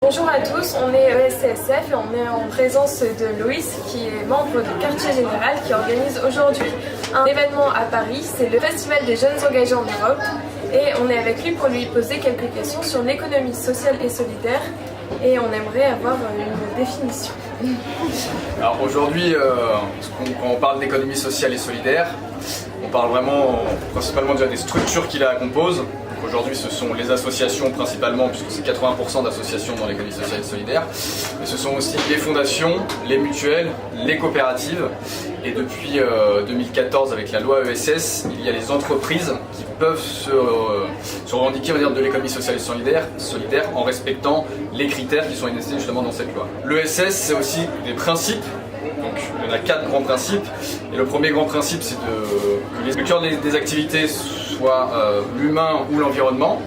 Bonjour à tous, on est ESCSF et on est en présence de Loïs qui est membre du quartier général qui organise aujourd'hui un événement à Paris, c'est le Festival des jeunes engagés en Europe et on est avec lui pour lui poser quelques questions sur l'économie sociale et solidaire et on aimerait avoir une définition. Alors aujourd'hui, quand on parle d'économie sociale et solidaire, on parle vraiment principalement déjà des structures qui la composent. Aujourd'hui, ce sont les associations principalement, puisque c'est 80% d'associations dans l'économie sociale et solidaire. Mais ce sont aussi les fondations, les mutuelles, les coopératives. Et depuis 2014, avec la loi ESS, il y a les entreprises qui peuvent se revendiquer, on va dire, de l'économie sociale et solidaire en respectant les critères qui sont énoncés justement dans cette loi. L'ESS, c'est aussi des principes. Donc il y en a 4 grands principes. Et le premier grand principe, c'est que le cœur des activités soit l'humain ou l'environnement.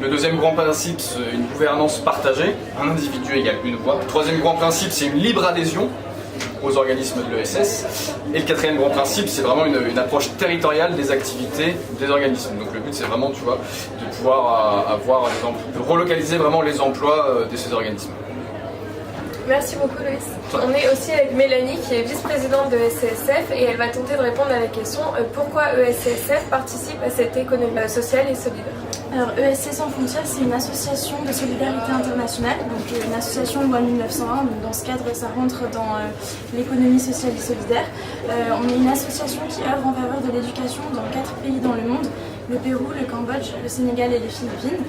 Le deuxième grand principe, c'est une gouvernance partagée. Un individu égale une voix. Le troisième grand principe, c'est une libre adhésion aux organismes de l'ESS. Et le quatrième grand principe, c'est vraiment une approche territoriale des activités des organismes. Donc le but, c'est vraiment, tu vois, de pouvoir avoir, de relocaliser vraiment les emplois de ces organismes. Merci beaucoup Loïs. On est aussi avec Mélanie qui est vice-présidente de ESCSF et elle va tenter de répondre à la question pourquoi ESCSF participe à cette économie sociale et solidaire. Alors ESC Sans Frontières, c'est une association de solidarité internationale, donc une association loi 1901, donc dans ce cadre ça rentre dans l'économie sociale et solidaire. On est une association qui œuvre en faveur de l'éducation dans 4 pays dans le monde, le Pérou, le Cambodge, le Sénégal et les Philippines.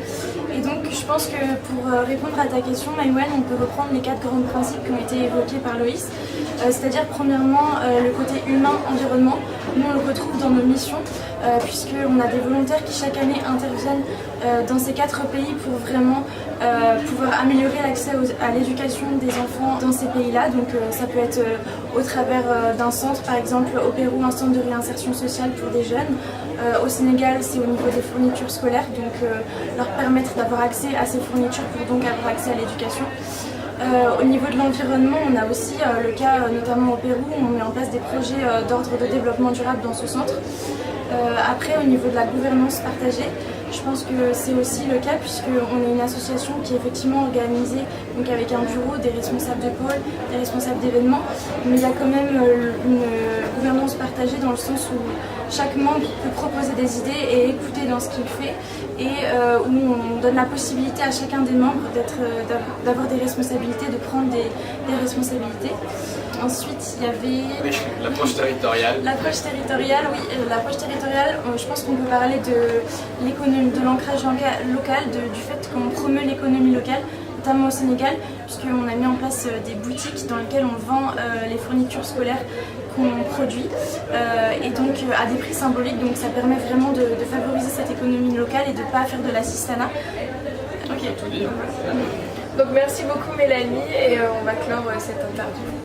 Et donc je pense que pour répondre à ta question, Maïwen, on peut reprendre les 4 grands principes qui ont été évoqués par Loïs, c'est-à-dire premièrement le côté humain-environnement. Nous on le retrouve dans nos missions, puisqu'on a des volontaires qui chaque année interviennent dans ces 4 pays pour vraiment pouvoir améliorer l'accès à l'éducation des enfants dans ces pays-là. Donc ça peut être au travers d'un centre, par exemple au Pérou, un centre de réinsertion sociale pour des jeunes. Au Sénégal, c'est au niveau des fournitures scolaires, donc leur permettre d'avoir accès à ces fournitures pour donc avoir accès à l'éducation. Au niveau de l'environnement, on a aussi le cas, notamment au Pérou, où on met en place des projets d'ordre de développement durable dans ce centre. Après, au niveau de la gouvernance partagée, je pense que c'est aussi le cas puisqu'on est une association qui est effectivement organisée donc avec un bureau, des responsables de pôle, des responsables d'événements, mais il y a quand même une gouvernance partagée dans le sens où chaque membre peut proposer des idées et écouter dans ce qu'il fait et où on donne la possibilité à chacun des membres d'avoir des responsabilités, de prendre des responsabilités. Ensuite, il y avait... L'approche territoriale. L'approche territoriale, oui. L'approche territoriale, je pense qu'on peut parler de l'économie, de l'ancrage local, du fait qu'on promeut l'économie locale, notamment au Sénégal, puisqu'on a mis en place des boutiques dans lesquelles on vend les fournitures scolaires qu'on produit, et donc à des prix symboliques. Donc ça permet vraiment de favoriser cette économie locale et de ne pas faire de l'assistanat. Ok. Donc merci beaucoup Mélanie et on va clore cette interview.